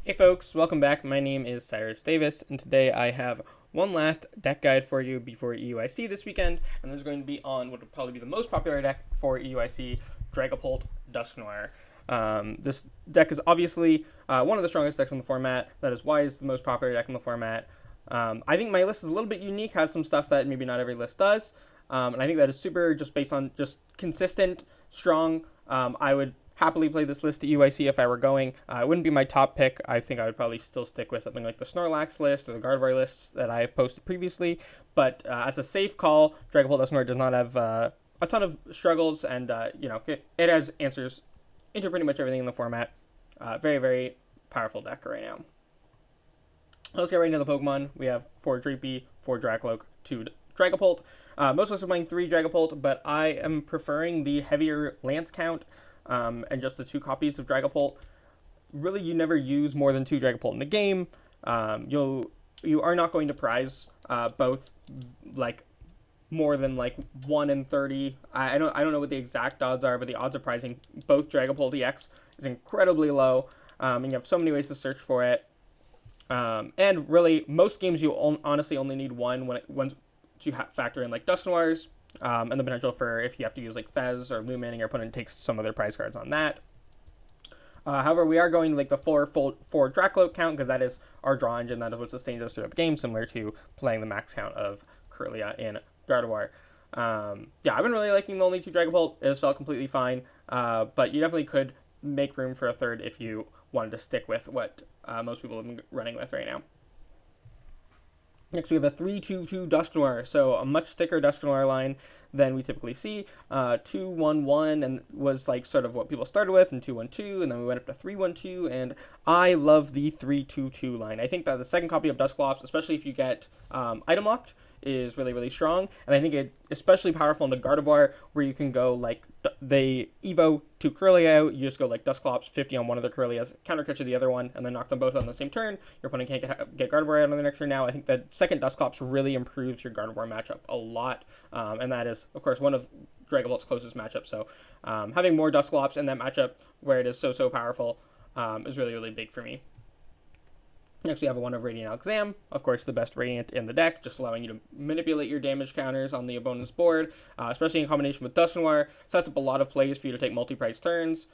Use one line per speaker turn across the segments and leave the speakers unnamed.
Hey folks, welcome back. My name is Cyrus Davis, and today I have one last deck guide for you before EUIC this weekend, and this is going to be on what would probably be the most popular deck for EUIC, Dragapult Dusknoir. This deck is obviously one of the strongest decks in the format. That is why it's the most popular deck in the format. I think my list is a little bit unique, has some stuff that maybe not every list does, and I think that is super just based on just consistent, strong. I would happily play this list to EUIC if I were going. It wouldn't be my top pick. I think I would probably still stick with something like the Snorlax list or the Gardevoir lists that I have posted previously. But as a safe call, Dragapult Dusknoir does not have a ton of struggles, and it has answers into pretty much everything in the format. Very, very powerful deck right now. Let's get right into the Pokemon. We have 4 Dreepy, 4 Drakloak, 2 Dragapult. Most of us are playing 3 Dragapult, but I am preferring the heavier Lance count. And just the 2 copies of Dragapult. Really, you never use more than 2 Dragapult in a game. You are not going to prize both like more than like 1 in 30. I don't know what the exact odds are, but the odds of prizing both Dragapult EX is incredibly low. And you have so many ways to search for it. And really, most games you honestly only need one once you factor in like Dusknoirs. And the potential for if you have to use like Fez or Lumineon and your opponent takes some of their prize cards on that. However, we are going like the 4 Drakloak count because that is our draw engine. That is what sustains us throughout the game, similar to playing the max count of Kirlia in Gardevoir. I've been really liking the only 2 Dragapult. It has felt completely fine, but you definitely could make room for a third if you wanted to stick with what most people have been running with right now. Next, we have a 3-2-2 Dusknoir, so a much thicker Dusknoir line than we typically see. 2-1-1 and was like sort of what people started with, and 2-1-2, and then we went up to 3-1-2, and I love the 3-2-2 line. I think that the second copy of Dusclops, especially if you get item locked, is really, really strong, and I think it especially powerful into Gardevoir, where you can go like they Evo 2 Kirlia out, you just go like Dusclops 50 on one of the Kirlias, counter catch the other one, and then knock them both on the same turn. Your opponent can't get Gardevoir out on the next turn. Now I think that second Dusclops really improves your Gardevoir matchup a lot, and that is of course one of Dragapult's closest matchups. So having more Dusclops in that matchup where it is so powerful is really, really big for me. Next, we have one of Radiant Alakazam, of course the best Radiant in the deck, just allowing you to manipulate your damage counters on the opponent's board, especially in combination with Dusknoir. Sets up a lot of plays for you to take multi-price turns.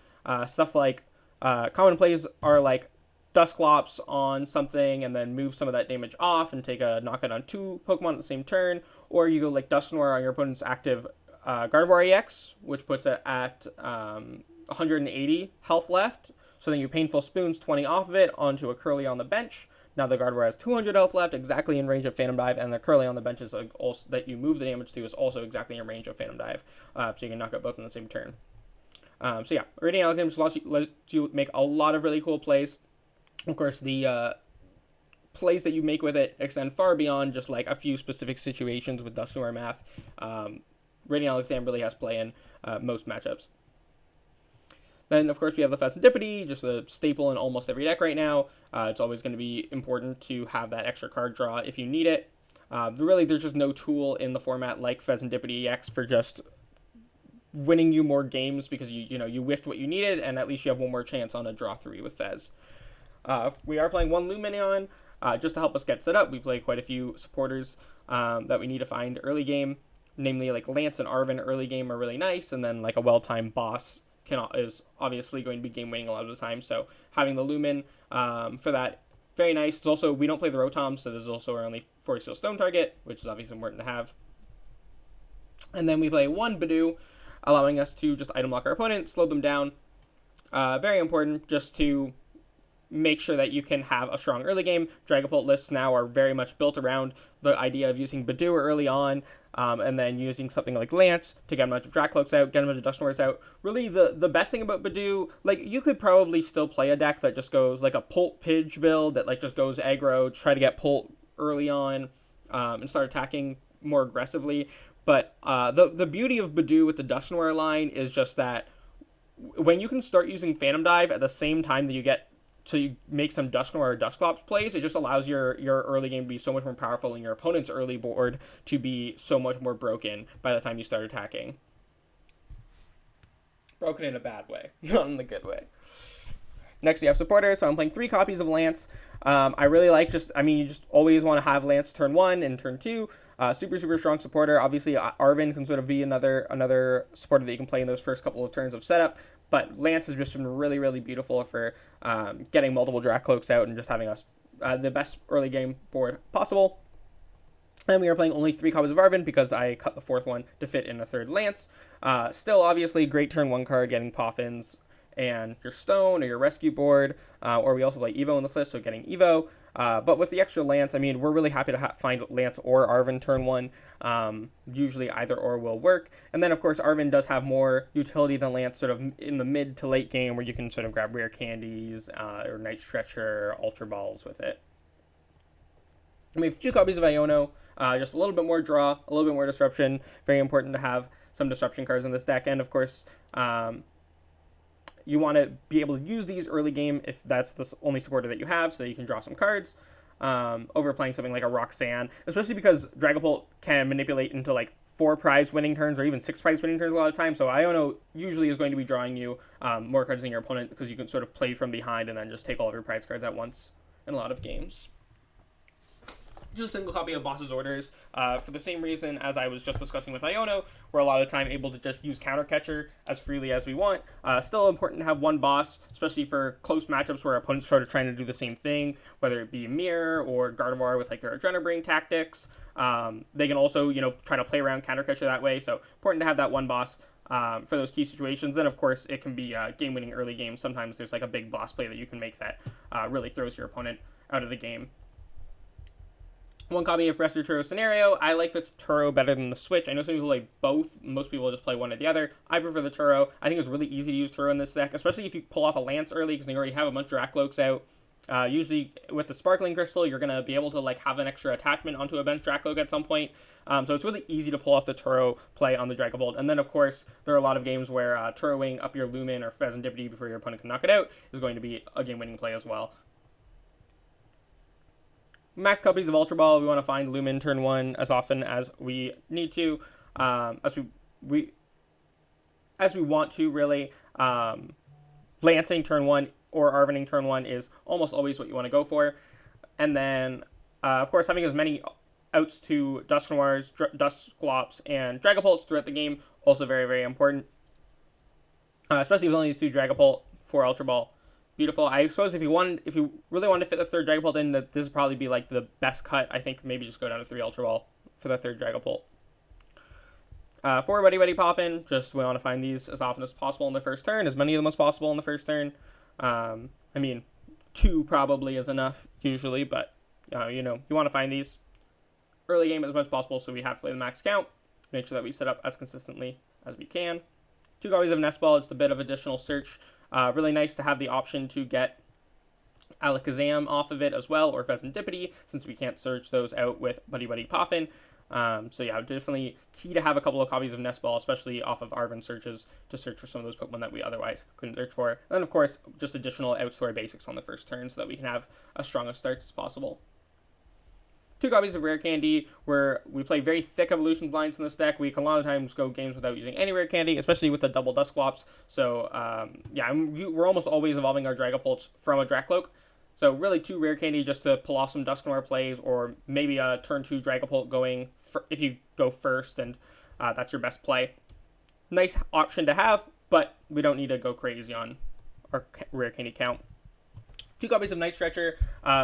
Stuff like common plays are like Dusclops on something and then move some of that damage off and take a knockout on 2 Pokemon at the same turn, or you go like Dusknoir on your opponent's active Gardevoir EX, which puts it at 180 health left. So then you Painful Spoons 20 off of it onto a Kirlia on the bench. Now the Gardevoir has 200 health left, exactly in range of Phantom Dive, and the Kirlia on the bench is also, that you move the damage to is also exactly in range of Phantom Dive. So you can knock out both in the same turn. Radiant Alakazam just lets you make a lot of really cool plays. Of course, the plays that you make with it extend far beyond just like a few specific situations with Dusknoir math. Radiant Alakazam really has play in most matchups. Then, of course, we have the Fezandipiti, just a staple in almost every deck right now. It's always going to be important to have that extra card draw if you need it. Really, there's just no tool in the format like Fezandipiti EX for just winning you more games because you whiffed what you needed, and at least you have one more chance on a draw 3 with Fez. We are playing 1 Lumineon just to help us get set up. We play quite a few supporters that we need to find early game, namely like Lance and Arven early game are really nice, and then like a well-timed boss is obviously going to be game winning a lot of the time. So having the Lumen for that, very nice. It's also, we don't play the Rotom, so this is also our only 40 Steel Stone target, which is obviously important to have. And then we play 1 Budew, allowing us to just item lock our opponent, slow them down. Very important just to make sure that you can have a strong early game. Dragapult lists now are very much built around the idea of using Budew early on, and then using something like Lance to get a bunch of Drakloaks out, get a bunch of Dusknoirs out. Really, the best thing about Budew, like, you could probably still play a deck that just goes like a Pult Pidge build that like just goes aggro, try to get Pult early on, and start attacking more aggressively. But the beauty of Budew with the Dusknoir line is just that when you can start using Phantom Dive at the same time that you get to make some Dusknoir or Dusclops plays, it just allows your early game to be so much more powerful and your opponent's early board to be so much more broken by the time you start attacking. Broken in a bad way, not in the good way. Next, you have supporter. So I'm playing 3 copies of Lance. I really like you just always want to have Lance turn 1 and turn 2. Super, super strong supporter. Obviously, Arven can sort of be another supporter that you can play in those first couple of turns of setup. But Lance has just been really, really beautiful for getting multiple Drakloaks out and just having us the best early game board possible. And we are playing only 3 copies of Arven because I cut the 4th one to fit in a 3rd Lance. Still, obviously, great turn 1 card, getting Poffins and your Stone or your Rescue Board, or we also play Evo in this list, so getting Evo. But with the extra Lance, I mean, we're really happy to find Lance or Arven turn 1. Usually either or will work. And then, of course, Arven does have more utility than Lance sort of in the mid to late game where you can sort of grab Rare Candies or Night Stretcher, Ultra Balls with it. And we have 2 copies of Iono, just a little bit more draw, a little bit more disruption. Very important to have some disruption cards in this deck. And, of course, you want to be able to use these early game if that's the only supporter that you have so that you can draw some cards over playing something like a Roxanne, especially because Dragapult can manipulate into like 4 prize winning turns or even 6 prize winning turns a lot of times. So Iono usually is going to be drawing you more cards than your opponent because you can sort of play from behind and then just take all of your prize cards at once in a lot of games. Just a single copy of Boss's Orders, for the same reason as I was just discussing with Iono. We're a lot of the time able to just use Counter Catcher as freely as we want. Still important to have one boss, especially for close matchups where opponents sort of trying to do the same thing, whether it be Mirror or Gardevoir with like their Adrenabrain tactics. They can also, try to play around Counter Catcher that way, so important to have that one boss for those key situations. Then, of course, it can be game-winning early game. Sometimes there's like a big boss play that you can make that really throws your opponent out of the game. 1 copy of Pressure Turo Scenario. I like the Turo better than the Switch. I know some people like both. Most people just play one or the other. I prefer the Turo. I think it's really easy to use Turo in this deck, especially if you pull off a Lance early because you already have a bunch of Drakloaks out. Usually with the Sparkling Crystal, you're going to be able to like have an extra attachment onto a bench Drakloak at some point. So it's really easy to pull off the Turo play on the Dragapult. And then, of course, there are a lot of games where Turoing up your Lumin or Fezandipiti before your opponent can knock it out is going to be a game-winning play as well. Max copies of Ultra Ball. We want to find Lumin turn 1 as often as we need to, as we want to, really. Lancing turn 1 or Arvening turn 1 is almost always what you want to go for. And then, of course, having as many outs to Dusknoirs, Dusclops, and Dragapults throughout the game, also very, very important. Especially with only 2 Dragapult for Ultra Ball. Beautiful. I suppose if you really wanted to fit the 3rd Dragapult in, that this would probably be like the best cut. I think maybe just go down to 3 Ultra Ball for the 3rd Dragapult. For Buddy-Buddy Poffin, just we want to find these as often as possible in the first turn, as many of them as possible in the first turn. I mean, 2 probably is enough usually, but you want to find these early game as much as possible, so we have to play the max count. Make sure that we set up as consistently as we can. 2 copies of Nest Ball, just a bit of additional search. Really nice to have the option to get Alakazam off of it as well, or Fezandipiti, since we can't search those out with Buddy-Buddy Poffin. So yeah, definitely key to have a couple of copies of Nest Ball, especially off of Arven searches, to search for some of those Pokemon that we otherwise couldn't search for. And then, of course, just additional outstory basics on the first turn so that we can have as strong of starts as possible. 2 copies of Rare Candy, where we play very thick Evolutions lines in this deck. We can a lot of times go games without using any Rare Candy, especially with the double Dusclops. So, we're almost always evolving our Dragapults from a Drakloak. So, really 2 Rare Candy just to pull off some Dusknoir plays, or maybe a turn 2 Dragapult going if you go first, and that's your best play. Nice option to have, but we don't need to go crazy on our Rare Candy count. 2 copies of Night Stretcher.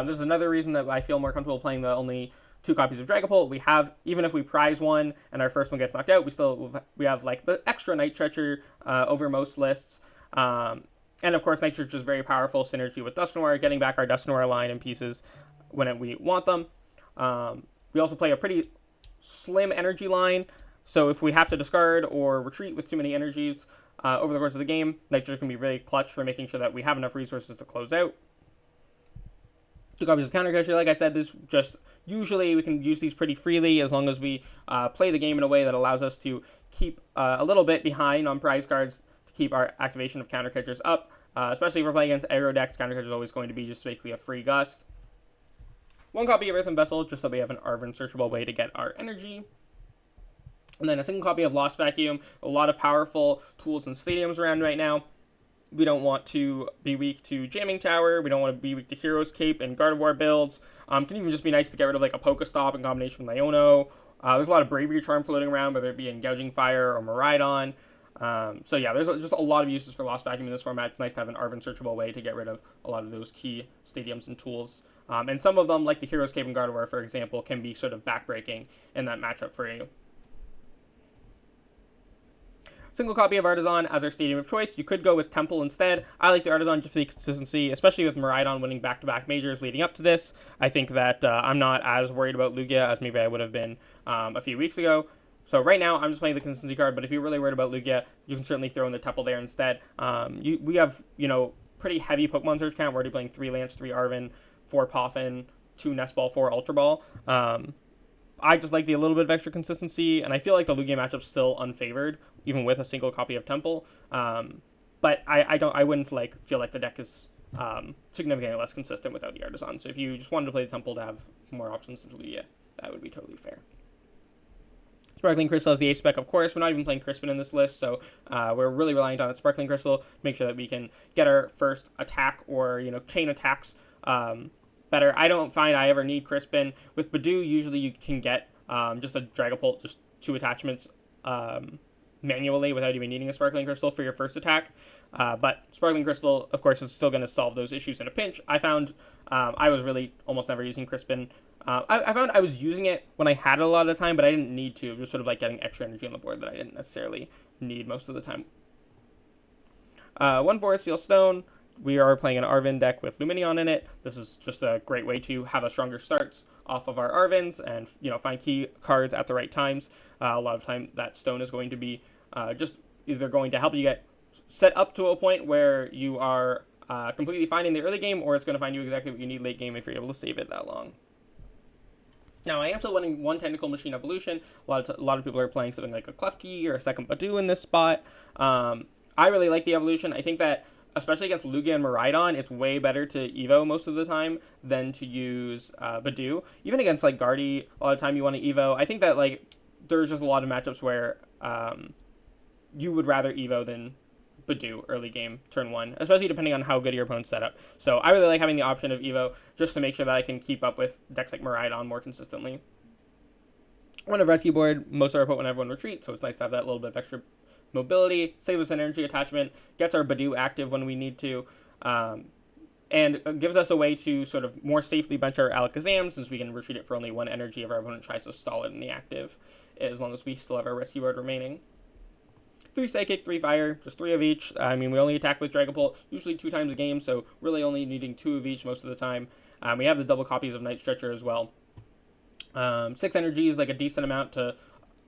This is another reason that I feel more comfortable playing the only 2 copies of Dragapult. We have, even if we prize one and our first one gets knocked out, we have like the extra Night Stretcher over most lists. And of course, Night Stretcher is very powerful synergy with Dusknoir, getting back our Dusknoir line in pieces when we want them. We also play a pretty slim energy line, so if we have to discard or retreat with too many energies over the course of the game, Night Stretcher can be really clutch for making sure that we have enough resources to close out. 2 copies of Counter Catcher. Like I said, this just usually we can use these pretty freely as long as we play the game in a way that allows us to keep a little bit behind on prize cards to keep our activation of Counter Catchers up. Especially if we're playing against aggro decks, Counter Catcher is always going to be just basically a free gust. 1 copy of Earthen Vessel, just so we have an Arven searchable way to get our energy. And then a single copy of Lost Vacuum. A lot of powerful tools and stadiums around right now. We don't want to be weak to Jamming Tower. We don't want to be weak to Hero's Cape and Gardevoir builds. Can even just be nice to get rid of like a Pokestop in combination with Iono. There's a lot of Bravery Charm floating around, whether it be in Gouging Fire or Miraidon. So yeah, there's just a lot of uses for Lost Vacuum in this format. It's nice to have an Arven searchable way to get rid of a lot of those key stadiums and tools. And some of them, like the Hero's Cape and Gardevoir, for example, can be sort of backbreaking in that matchup for you. Single copy of Artazon as our stadium of choice. You could go with Temple instead. I like the Artazon just for the consistency, especially with Miraidon winning back-to-back majors leading up to this. I think that I'm not as worried about Lugia as maybe I would have been a few weeks ago. So right now, I'm just playing the consistency card, but if you're really worried about Lugia, you can certainly throw in the Temple there instead. We have, pretty heavy Pokemon search count. We're already playing 3 Lance, 3 Arven, 4 Poffin, 2 Nest Ball, 4 Ultra Ball. I just like the little bit of extra consistency, and I feel like the Lugia matchup's still unfavored, even with a single copy of Temple. But I wouldn't feel like the deck is significantly less consistent without the Artazon. So if you just wanted to play the Temple to have more options than Lugia, that would be totally fair. Sparkling Crystal is the ace spec, of course. We're not even playing Crispin in this list, so we're really reliant on a Sparkling Crystal to make sure that we can get our first attack or, chain attacks better. I don't find I ever need Crispin. With Budew, usually you can get just a Dragapult, just 2 attachments manually without even needing a Sparkling Crystal for your first attack. But Sparkling Crystal, of course, is still going to solve those issues in a pinch. I found I was really almost never using Crispin. I found I was using it when I had it a lot of the time, but I didn't need to. Just sort of like getting extra energy on the board that I didn't necessarily need most of the time. 1 Forest Seal Stone. We are playing an Arven deck with Lumineon in it. This is just a great way to have a stronger starts off of our Arvens and, find key cards at the right times. A lot of time that stone is going to be just either going to help you get set up to a point where you are completely fine in the early game, or it's going to find you exactly what you need late game if you're able to save it that long. Now, I am still running 1 Tentacle Machine Evolution. A lot of people are playing something like a Klefki or a second Budew in this spot. I really like the evolution. I think that especially against Lugia and Miraidon, it's way better to Evo most of the time than to use Budew. Even against Guardy, a lot of time you want to Evo. I think that there's just a lot of matchups where you would rather Evo than Budew early game, turn 1, especially depending on how good your opponent's setup. So I really like having the option of Evo just to make sure that I can keep up with decks like Miraidon more consistently. One of Rescue Board, most of our Pokemon everyone retreat, so it's nice to have that little bit of extra mobility, saves us an energy attachment, gets our Budew active when we need to, and gives us a way to sort of more safely bench our Alakazam, since we can retreat it for only 1 energy if our opponent tries to stall it in the active, as long as we still have our Rescue Board remaining. 3 Psychic, 3 Fire, just 3 of each. I mean, we only attack with Dragapult usually 2 times a game, so really only needing 2 of each most of the time. We have the double copies of Night Stretcher as well. 6 energy is a decent amount to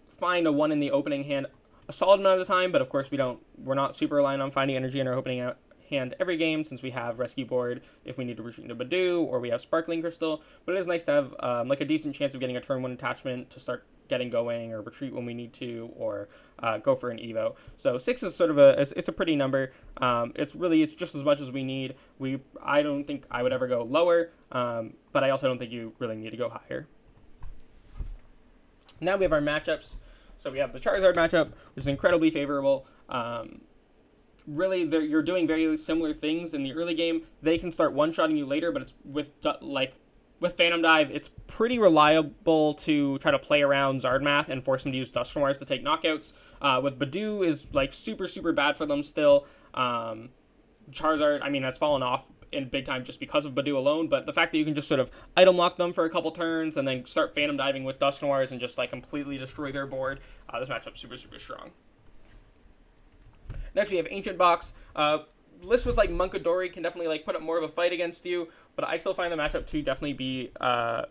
find a 1 in the opening hand a solid amount of the time, but of course we're not super reliant on finding energy in our opening hand every game, since we have Rescue Board if we need to retreat into Budew, or we have Sparkling Crystal. But it is nice to have a decent chance of getting a turn 1 attachment to start getting going, or retreat when we need to, or go for an Evo. So 6 is sort of it's a pretty number. It's just as much as we need. I don't think I would ever go lower, but I also don't think you really need to go higher. Now we have our matchups. So we have the Charizard matchup, which is incredibly favorable. Really, you're doing very similar things in the early game. They can start one-shotting you later, but it's with Phantom Dive, it's pretty reliable to try to play around Zard Math and force them to use Dusknoirs to take knockouts. With Budew is super, super bad for them still. Charizard, has fallen off in big time just because of Budew alone, but the fact that you can just sort of item lock them for a couple turns and then start Phantom Diving with Dusknoirs and just completely destroy their board, this matchup's super, super strong. Next we have Ancient Box. Lists with Munkidori can definitely put up more of a fight against you, but I still find the matchup to definitely be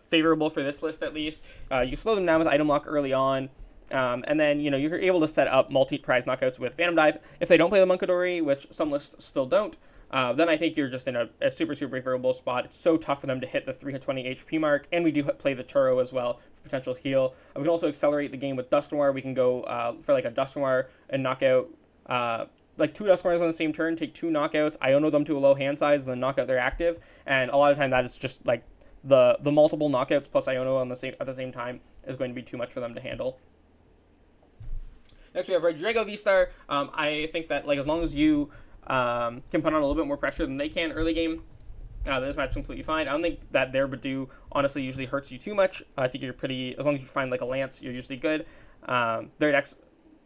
favorable for this list at least. You slow them down with item lock early on. And then, you're able to set up multi-prize knockouts with Phantom Dive. If they don't play the Munkidori, which some lists still don't, then I think you're just in a super, super favorable spot. It's so tough for them to hit the 320 HP mark, and we do play the Turo as well for potential heal. We can also accelerate the game with Dusknoir. We can go for a Dusknoir and knock out 2 Dusknoirs on the same turn, take 2 knockouts, Iono them to a low hand size, and then knock out their active. And a lot of time that is just the multiple knockouts plus Iono at the same time is going to be too much for them to handle. Next we have Regidrago V-Star. I think that as long as you can put on a little bit more pressure than they can early game. This match is completely fine. I don't think that their Budew honestly usually hurts you too much. I think you're pretty, as long as you find like a Lance, you're usually good. Their deck's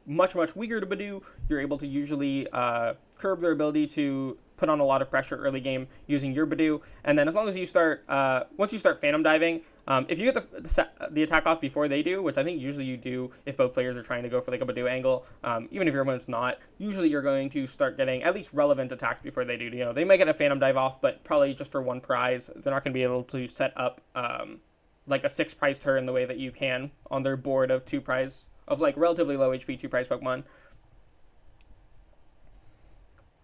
much weaker to Budew. You're able to usually curb their ability to put on a lot of pressure early game using your Budew, and then as long as you start, once you start Phantom Diving, if you get the attack off before they do, which I think usually you do if both players are trying to go for like a Budew angle, even if your opponent's not, usually you're going to start getting at least relevant attacks before they do. You know, they might get a Phantom Dive off, but probably just for one prize. They're not going to be able to set up like a 6 prize turn the way that you can on their board of 2 prize, of like relatively low HP 2 prize Pokemon.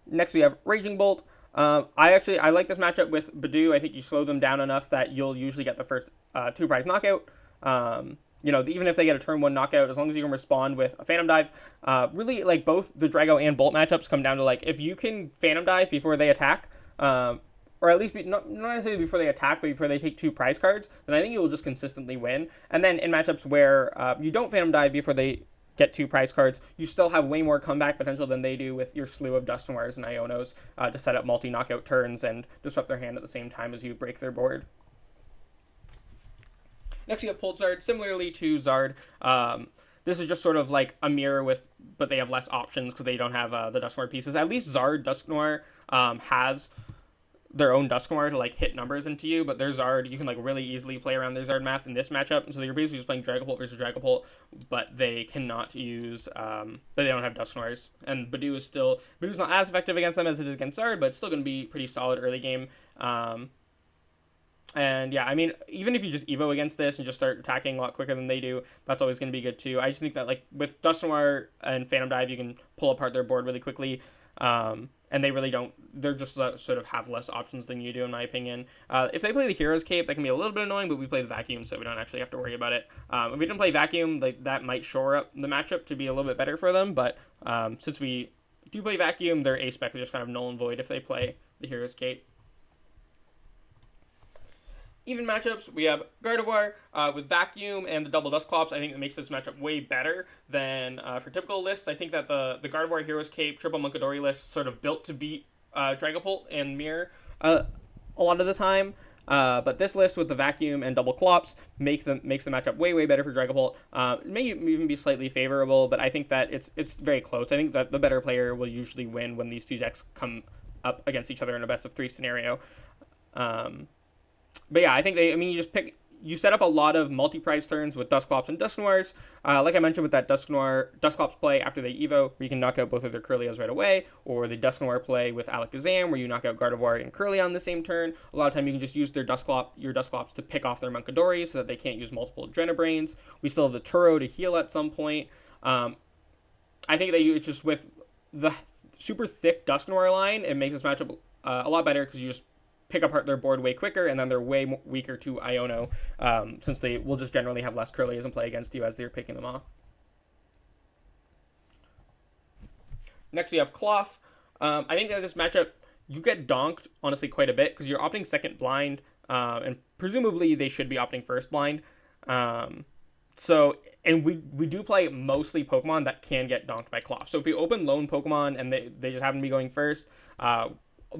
Next we have Raging Bolt. I like this matchup with Budew. I think you slow them down enough that you'll usually get the first 2 prize knockout. You know, even if they get a turn 1 knockout, as long as you can respond with a Phantom Dive. Really, like, both the Drago and Bolt matchups come down to, like, if you can Phantom Dive before they attack, or at least not necessarily before they attack, but before they take 2 prize cards, then I think you will just consistently win. And then in matchups where you don't Phantom Dive before they get 2 prize cards, you still have way more comeback potential than they do with your slew of Dusknoirs and Ionos to set up multi-knockout turns and disrupt their hand at the same time as you break their board. Next, you have Pult Zard. Similarly to Zard, this is just sort of like a mirror but they have less options because they don't have the Dusknoir pieces. At least Zard Dusknoir has their own Dusknoir to like hit numbers into you, but their Zard, you can like really easily play around their Zard math in this matchup, and so you're basically just playing Dragapult versus Dragapult, but they cannot use, but they don't have Dusknoirs, and Budew's not as effective against them as it is against Zard, but it's still going to be pretty solid early game. And yeah, I mean, even if you just Evo against this and just start attacking a lot quicker than they do, that's always going to be good too. I just think that like with Dusknoir and Phantom Dive, you can pull apart their board really quickly. And they really don't, they're just sort of have less options than you do, in my opinion. If they play the Hero's Cape, that can be a little bit annoying, but we play the Vacuum, so we don't actually have to worry about it. If we didn't play Vacuum, that might shore up the matchup to be a little bit better for them, but since we do play Vacuum, their A-Spec is just kind of null and void if they play the Hero's Cape. Even matchups, we have Gardevoir with Vacuum and the double Dusclops. I think that makes this matchup way better than for typical lists. I think that the Gardevoir Hero's Cape Triple Munkidori list is sort of built to beat Dragapult and Mirror a lot of the time. But this list with the Vacuum and double Clops makes the matchup way better for Dragapult. It may even be slightly favorable, but I think that it's very close. I think that the better player will usually win when these two decks come up against each other in a best of 3 scenario. But yeah, I think you set up a lot of multi-prize turns with Dusclops and Dusknoirs. Like I mentioned with that Dusclops play after they Evo, where you can knock out both of their Curlios right away, or the Dusknoir play with Alakazam, where you knock out Gardevoir and Curly on the same turn. A lot of time you can just use your Dusclops to pick off their Munkidori so that they can't use multiple Adrenabrains. We still have the Turo to heal at some point. I think that it's just with the super thick Dusknoir line, it makes this matchup a lot better because you just pick apart their board way quicker, and then they're way weaker to Iono, since they will just generally have less Curlies and play against you as they're picking them off. Next, we have Cloth. I think that this matchup, you get donked, honestly, quite a bit, because you're opting second blind, and presumably they should be opting first blind. And we do play mostly Pokemon that can get donked by Cloth. So if we open lone Pokemon and they just happen to be going first,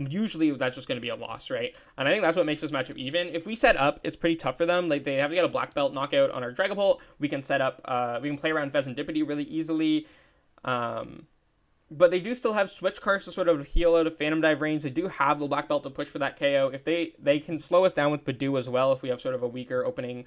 usually that's just going to be a loss, right? And I think that's what makes this matchup even. If we set up, it's pretty tough for them. Like, they have to get a black belt knockout on our Dragapult. We can set up, we can play around Fezandipiti really easily. But they do still have switch cards to sort of heal out of Phantom Dive range. They do have the black belt to push for that KO. If they can slow us down with Budew as well if we have sort of a weaker opening.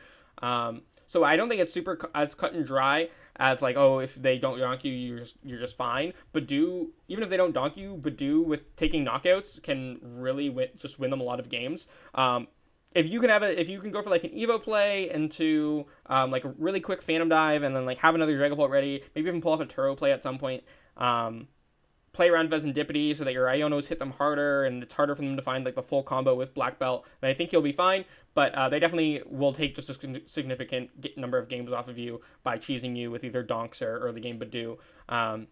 So I don't think it's super as cut and dry as like, oh, if they don't donk you, you're just fine. Budew, even if they don't donk you, Budew with taking knockouts can really win them a lot of games. If you can go for like an Evo play into like a really quick Phantom Dive and then like have another Dragapult ready, maybe even pull off a Turo play at some point. Play around Fezandipiti so that your Ionos hit them harder, and it's harder for them to find like the full combo with Black Belt. And I think you'll be fine, but they definitely will take just a significant number of games off of you by cheesing you with either donks or early game Budew. And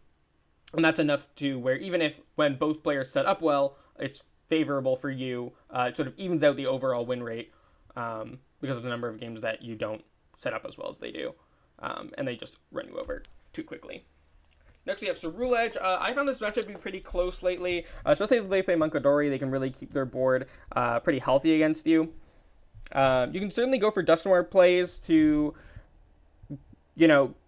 that's enough to where even if when both players set up well, it's favorable for you. It sort of evens out the overall win rate because of the number of games that you don't set up as well as they do, and they just run you over too quickly. Next we have Ceruledge. I found this matchup to be pretty close lately, especially if they play Munkidori. They can really keep their board pretty healthy against you. You can certainly go for Dusknoir plays to,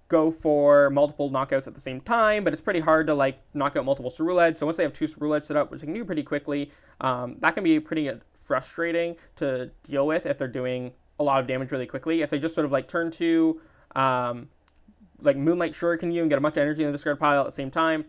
go for multiple knockouts at the same time, but it's pretty hard to knock out multiple Ceruledge. So once they have 2 Ceruledge set up, which they can do pretty quickly, that can be pretty frustrating to deal with if they're doing a lot of damage really quickly. If they just sort of turn 2, Moonlight Shuriken you and get a bunch of energy in the discard pile at the same time,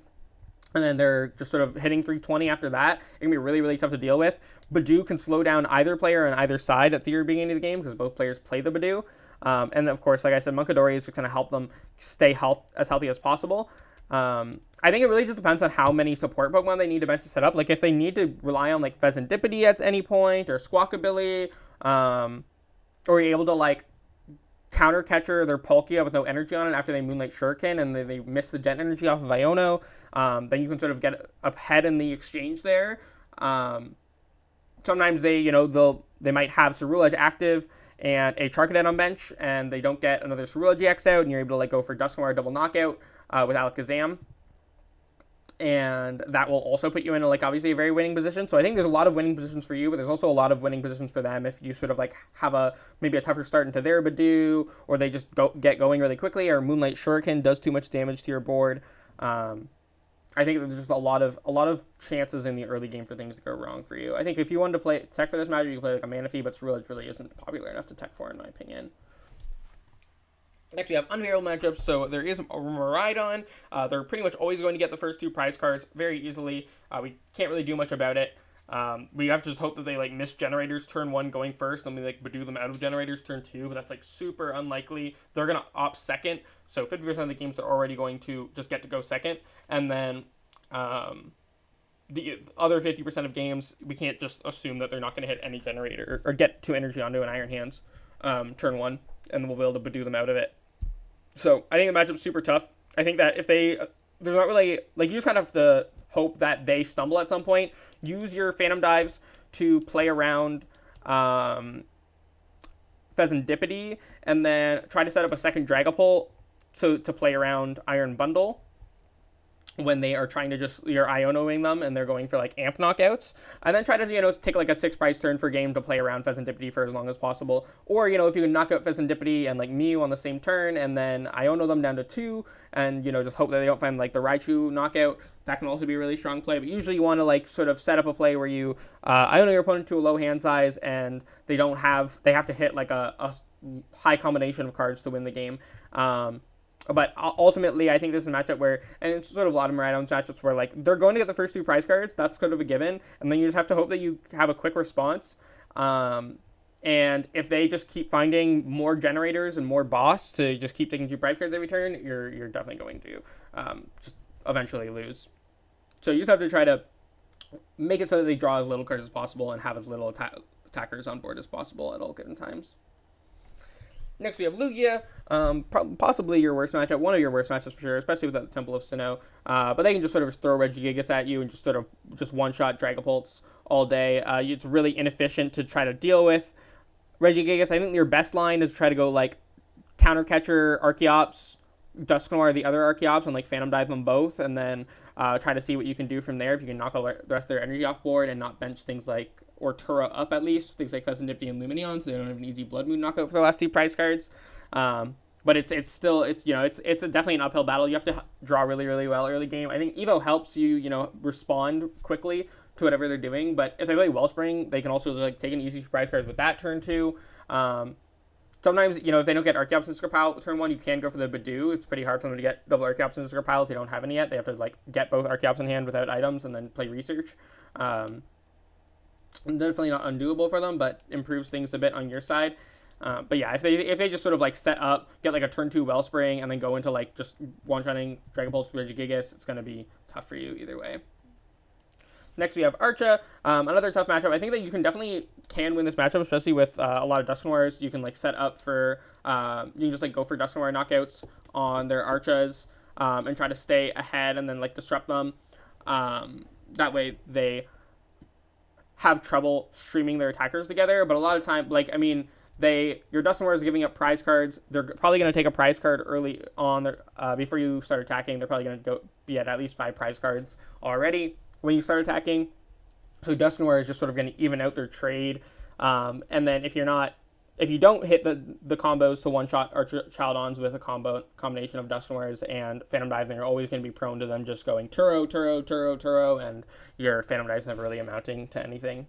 and then they're just sort of hitting 320 after that, it can be really, really tough to deal with. Budew can slow down either player on either side at the very beginning of the game because both players play the Budew. And of course, like I said, Munkidori is going to help them stay as healthy as possible. I think it really just depends on how many support Pokemon they need to bench to set up. If they need to rely on Fezandipiti at any point, or Squawkabilly, or you're able to counter catcher their Palkia with no energy on it after they Moonlight Shuriken and they miss the Jet Energy off of Iono, then you can sort of get ahead in the exchange there. Sometimes they might have Ceruledge active and a Charcadet on bench, and they don't get another Ceruledge EX out, and you're able to go for Dusknoir double knockout with Alakazam. And that will also put you in obviously a very winning position. So I think there's a lot of winning positions for you, but there's also a lot of winning positions for them if you sort of have maybe a tougher start into their Budew, or they just get going really quickly, or Moonlight Shuriken does too much damage to your board. I think there's just a lot of chances in the early game for things to go wrong for you. I think if you wanted to play tech for this matchup, you could play a Manaphy, but Ceruledge really isn't popular enough to tech for, in my opinion. Next, we have unfavorable matchups. So there is a Miraidon. They're pretty much always going to get the first 2 prize cards very easily. We can't really do much about it. We have to just hope that they miss generators turn 1 going first, and then we Budew them out of generators turn 2, but that's super unlikely. They're going to opt second, so 50% of the games they're already going to just get to go second, and then the other 50% of games, we can't just assume that they're not going to hit any generator or get 2 energy onto an Iron Hands turn 1, and then we'll be able to Budew them out of it. So I think the matchup's super tough. I think that if there's not really, you just kind of have to hope that they stumble at some point. Use your Phantom Dives to play around Fezandipiti, and then try to set up a second Dragapult to play around Iron Bundle when they are trying to you're Ionoing them and they're going for amp knockouts, and then try to take a 6 prize turn for game to play around Fezandipiti for as long as possible. Or if you can knock out Fezandipiti and Mew on the same turn, and then Iono them down to 2, and just hope that they don't find the Raichu knockout, that can also be a really strong play. But usually you want to sort of set up a play where you Iono your opponent to a low hand size, and they have to hit a high combination of cards to win the game. But ultimately, I think this is a matchup where, and it's sort of a lot of Miraidon's matchups where, they're going to get the first 2 prize cards. That's kind of a given. And then you just have to hope that you have a quick response. And if they just keep finding more generators and more boss to just keep taking 2 prize cards every turn, you're definitely going to just eventually lose. So you just have to try to make it so that they draw as little cards as possible and have as little attackers on board as possible at all given times. Next, we have Lugia, possibly your worst matchup, one of your worst matchups for sure, especially without the Temple of Sinnoh. But they can just sort of throw Regigigas at you and just sort of one-shot Dragapults all day. It's really inefficient to try to deal with Regigigas. I think your best line is to try to go Counter Catcher, Archeops, Dusknoir the other Archeops, and Phantom Dive them both, and then try to see what you can do from there. If you can knock all the rest of their energy off board and not bench things or Turo up at least, things like Fezandipiti and Lumineon, so they don't have an easy Blood Moon knockout for the last 2 prize cards. But it's definitely an uphill battle. You have to draw really, really well early game. I think Evo helps you, respond quickly to whatever they're doing, but if they play Wellspring, they can also take an easy prize cards with that turn 2. Sometimes, if they don't get Archeops in discard pile turn 1, you can go for the Budew. It's pretty hard for them to get double Archeops in discard pile if they don't have any yet. They have to, get both Archeops in hand without items and then play Research. Definitely not undoable for them, but improves things a bit on your side. But yeah, if they just sort of set up, get a turn 2 Wellspring, and then go into just one-shotting Dragapult Regigigas, it's going to be tough for you either way. Next, we have Archa, another tough matchup. I think that you definitely win this matchup, especially with a lot of Dusknoirs. You can set up for, you can just go for Dusknoir knockouts on their Archas, and try to stay ahead and then disrupt them. That way they have trouble streaming their attackers together, but a lot of time, your Dusknoir is giving up prize cards. They're probably going to take a prize card early on before you start attacking. They're probably going to be at least 5 prize cards already when you start attacking. So Dusknoir is just sort of going to even out their trade. And then if you don't hit the combos to one-shot Archildons with a combination of Dusknoirs and Phantom Dive, then you're always going to be prone to them just going Turo, Turo, Turo, Turo, and your Phantom Dive's never really amounting to anything.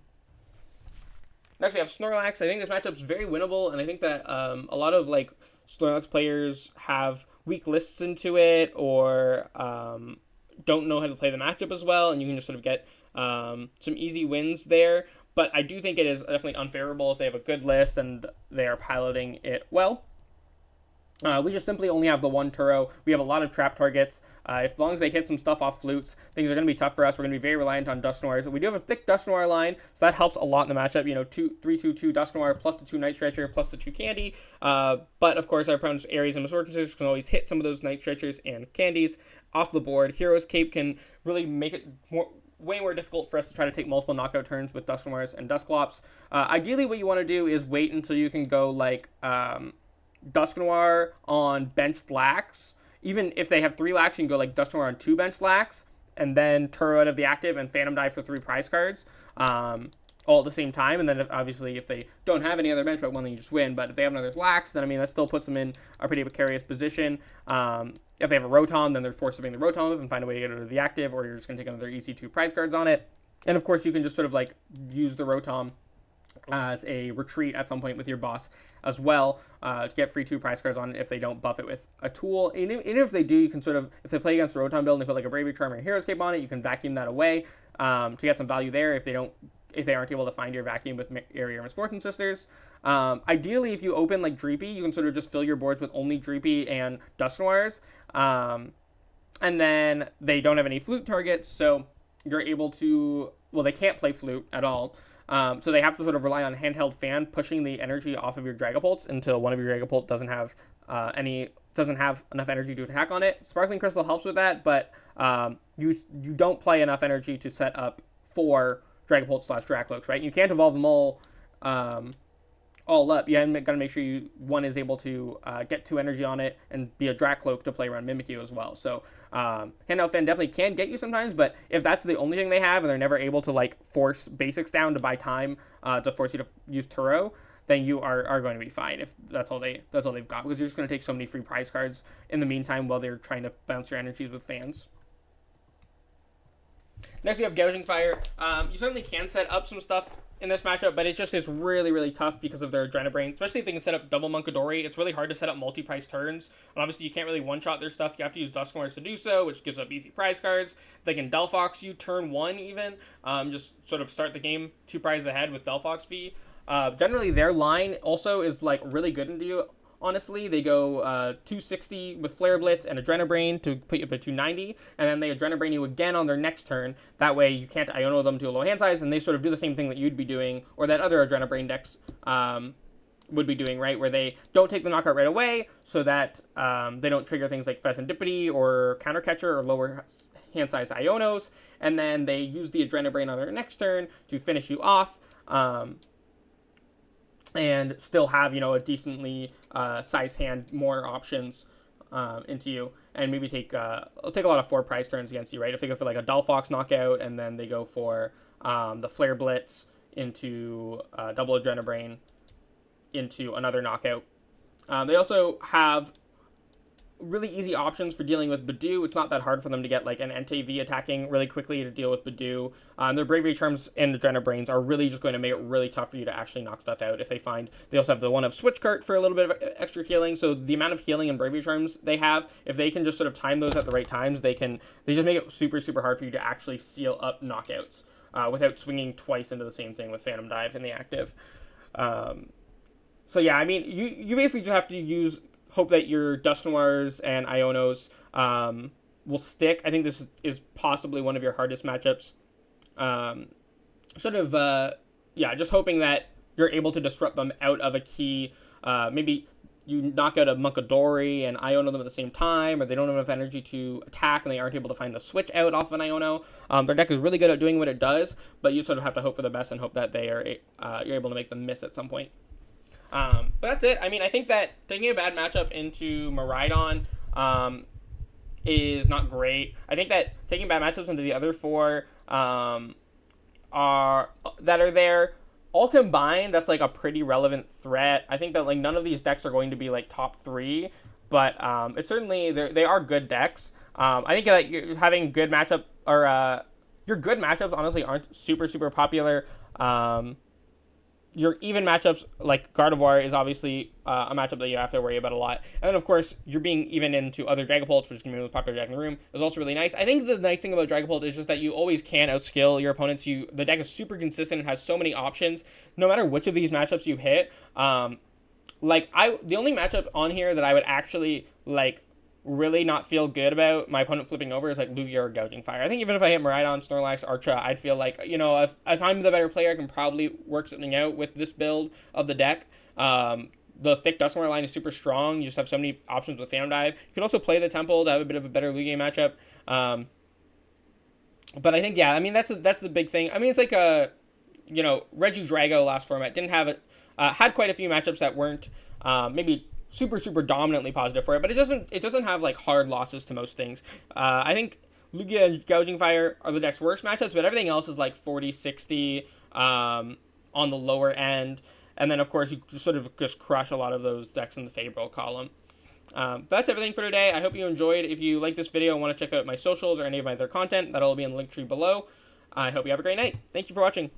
Next, we have Snorlax. I think this matchup's very winnable, and I think that a lot of like Snorlax players have weak lists into it, or don't know how to play the matchup as well, and you can just sort of get some easy wins there. But I do think it is definitely unfavorable if they have a good list and they are piloting it well. We just simply only have the one Turo. We have a lot of trap targets. As long as they hit some stuff off flutes, things are going to be tough for us. We're going to be very reliant on Dusknoirs. We do have a thick Dusknoir line, so that helps a lot in the matchup. 3-2-2 Dusknoir plus the 2 Night Stretcher plus the 2 Candy. But of course, our opponent's Aries and Misfortune Sisters can always hit some of those Night Stretchers and Candies off the board. Hero's Cape can really make it way more difficult for us to try to take multiple knockout turns with Dusknoirs and Dusclops. Ideally, what you want to do is wait until you can go like Dusknoir on benched Lax. Even if they have 3 Lax, you can go like Dusknoir on 2 benched Lax, and then Turo out of the active and Phantom Dive for 3 prize cards, all at the same time. And then obviously if they don't have any other bench but one, then you just win. But if they have another Lax, then I mean that still puts them in a pretty precarious position. If they have a Rotom, then they're forced to bring the Rotom up and find a way to get it out of the active, or you're just going to take another EC2 prize cards on it. And of course you can just sort of like use the Rotom as a retreat at some point with your boss as well, to get free 2 prize cards on it if they don't buff it with a tool. And if they do, you can sort of, if they play against the Rotom build and they put like a Bravery Charm or a Hero's Cape on it, you can vacuum that away to get some value there if they aren't able to find your vacuum with Area or Misfortune Sisters. Ideally, if you open like Dreepy, you can sort of just fill your boards with only Dreepy and Dusknoirs, and then they don't have any flute targets, so you're able to, well, they can't play flute at all. So they have to sort of rely on handheld fan pushing the energy off of your Dragapults until one of your Dragapult doesn't have enough energy to attack on it. Sparkling Crystal helps with that, but you don't play enough energy to set up 4 Dragapult/Drakloaks, right? You can't evolve them all up. You got to make sure one is able to get 2 energy on it and be a Drakloak to play around Mimikyu as well. So handheld fan definitely can get you sometimes, but if that's the only thing they have and they're never able to like force basics down to buy time to force you to use Turo, then you are going to be fine if that's all they've got, because you're just going to take so many free prize cards in the meantime while they're trying to bounce your energies with fans. Next, we have Gouging Fire. You certainly can set up some stuff in this matchup, but it just is really, really tough because of their Adrenabrain, especially if they can set up double Munkidori. It's really hard to set up multi-prize turns, and obviously you can't really one-shot their stuff. You have to use Dusknoirs to do so, which gives up easy prize cards. They can Delphox you turn 1 even, just sort of start the game 2 prizes ahead with Delphox V. Generally, their line also is like really good into you. Honestly, they go 260 with Flare Blitz and Adrenabrain to put you up at 290, and then they Adrenabrain you again on their next turn. That way you can't Iono them to a low hand size, and they sort of do the same thing that you'd be doing, or that other Adrenabrain decks would be doing, right? Where they don't take the knockout right away, so that they don't trigger things like Fezandipiti or Counter Catcher or lower hand size Ionos, and then they use the Adrenabrain on their next turn to finish you off. And still have, a decently sized hand, more options into you, and maybe take a lot of 4 prize turns against you, right? If they go for like a Delphox knockout, and then they go for the Flare Blitz into double Adrenabrain into another knockout. They also have really easy options for dealing with Budew. It's not that hard for them to get like an Entei V attacking really quickly to deal with Budew. Their Bravery Charms and Adrenabrains are really just going to make it really tough for you to actually knock stuff out if they find. They also have the one of Switch Cart for a little bit of extra healing. So the amount of healing and Bravery Charms they have, if they can just sort of time those at the right times, they just make it super, super hard for you to actually seal up knockouts without swinging twice into the same thing with Phantom Dive in the active. So yeah, I mean, you basically just have to hope that your Dusknoirs and Ionos will stick. I think this is possibly one of your hardest matchups. Just hoping that you're able to disrupt them out of a key. Maybe you knock out a Munkidori and Iono them at the same time, or they don't have enough energy to attack and they aren't able to find the switch out off an Iono. Their deck is really good at doing what it does, but you sort of have to hope for the best and hope that you're able to make them miss at some point. But that's it. I mean, I think that taking a bad matchup into Miraidon is not great. I think that taking bad matchups into the other four are there, all combined, that's like a pretty relevant threat. I think that like none of these decks are going to be like top 3, but it's certainly they are good decks. I think that you're having good matchup, or your good matchups honestly aren't super popular. Your even matchups, like Gardevoir, is obviously a matchup that you have to worry about a lot. And then, of course, you're being even into other Dragapults, which is going to be the most popular deck in the room, is also really nice. I think the nice thing about Dragapult is just that you always can outskill your opponents. The deck is super consistent and has so many options, no matter which of these matchups you hit. The only matchup on here that I would actually, really not feel good about my opponent flipping over is like Lugia or Gouging Fire. I think even if I hit Miraidon, Snorlax, Archa, I'd feel like, if I'm the better player, I can probably work something out with this build of the deck. The thick Dusknoir line is super strong. You just have so many options with Phantom Dive. You can also play the Temple to have a bit of a better Lugia matchup. But I think, yeah, I mean, that's the big thing. I mean, it's like Regidrago last format didn't have it, had quite a few matchups that weren't maybe super dominantly positive for it, but it doesn't have like hard losses to most things. I think Lugia and Gouging Fire are the deck's worst matchups, but everything else is like 40-60 on the lower end, and then of course you sort of just crush a lot of those decks in the favorable column. That's everything for today. I hope you enjoyed. If you like this video and want to check out my socials or any of my other content, that'll be in the link tree below. I hope you have a great night. Thank you for watching.